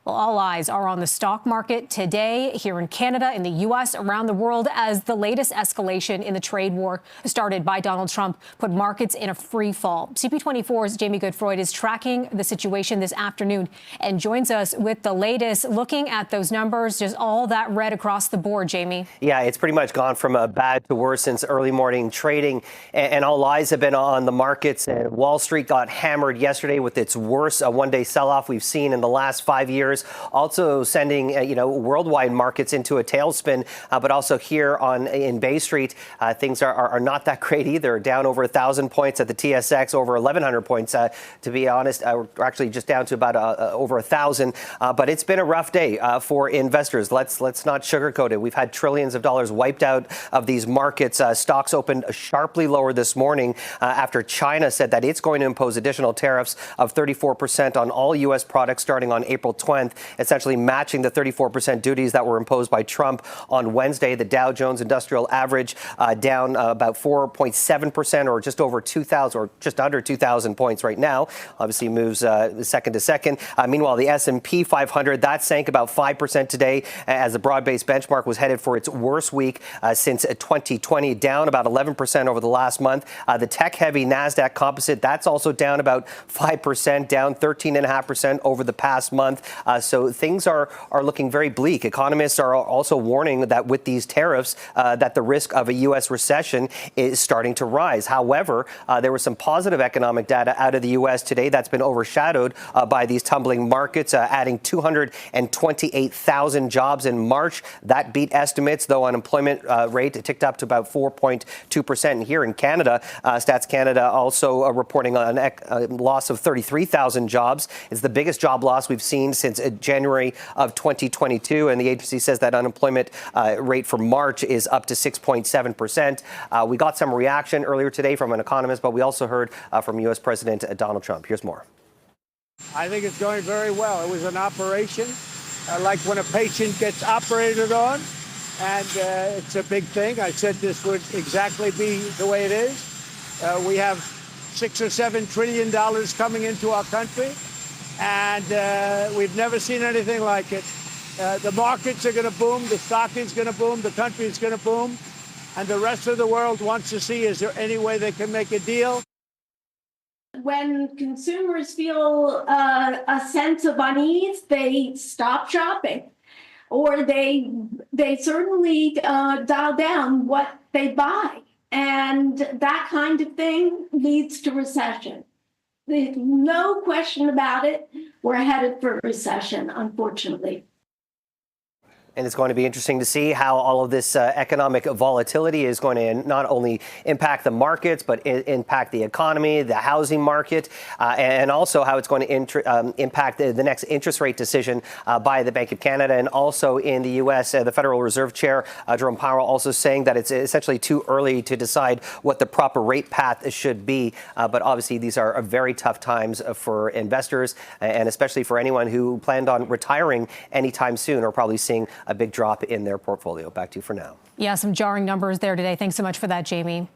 Well, all eyes are on the stock market today here in Canada, in the U.S., around the world, as the latest escalation in the trade war started by Donald Trump put markets in a free fall. CP24's Jamie Gutfreund is tracking the situation this afternoon and joins us with the latest, looking at those numbers, just all that red across the board. Jamie. Yeah, it's pretty much gone from bad to worse since early morning trading, and all eyes have been on the markets. Wall Street got hammered yesterday with its worst one-day sell-off we've seen in the last 5 years. Also sending worldwide markets into a tailspin, but also here in Bay Street, things are not that great either. Down over 1,000 points at the TSX, over 1,100 points. To be honest, we're actually just down to about over 1,000. But it's been a rough day for investors. Let's not sugarcoat it. We've had trillions of dollars wiped out of these markets. Stocks opened sharply lower this morning after China said that it's going to impose additional tariffs of 34% on all U.S. products starting on April 20th. Essentially matching the 34% duties that were imposed by Trump on Wednesday. The Dow Jones Industrial Average down about 4.7%, or just over 2,000, or just under 2,000 points right now. Obviously moves second to second. Meanwhile, the S&P 500, that sank about 5% today as the broad-based benchmark was headed for its worst week since 2020, down about 11% over the last month. The tech-heavy NASDAQ composite, that's also down about 5%, down 13.5% over the past month. So things are looking very bleak. Economists are also warning that with these tariffs, that the risk of a U.S. recession is starting to rise. However, there was some positive economic data out of the U.S. today that's been overshadowed by these tumbling markets, adding 228,000 jobs in March. That beat estimates, though unemployment rate ticked up to about 4.2%. And here in Canada, Stats Canada also reporting on a loss of 33,000 jobs. It's the biggest job loss we've seen since January of 2022, and the agency says that unemployment rate for March is up to 6.7%. We got some reaction earlier today from an economist, but we also heard from U.S. President Donald Trump. Here's more. I think it's going very well. It was an operation, like when a patient gets operated on, and it's a big thing. I said this would exactly be the way it is. We have $6 or $7 trillion coming into our country, and we've never seen anything like it. The markets are going to boom, the stock is going to boom, the country is going to boom, and the rest of the world wants to see, is there any way they can make a deal? When consumers feel a sense of unease, they stop shopping, or they certainly dial down what they buy, and that kind of thing leads to recession. There's no question about it. We're headed for a recession, unfortunately. And it's going to be interesting to see how all of this economic volatility is going to not only impact the markets, but impact the economy, the housing market, and also how it's going to impact the next interest rate decision by the Bank of Canada. And also in the U.S., the Federal Reserve Chair, Jerome Powell, also saying that it's essentially too early to decide what the proper rate path should be. But obviously, these are very tough times for investors, and especially for anyone who planned on retiring anytime soon, or probably seeing a big drop in their portfolio. Back to you for now. Yeah, some jarring numbers there today. Thanks so much for that, Jamie.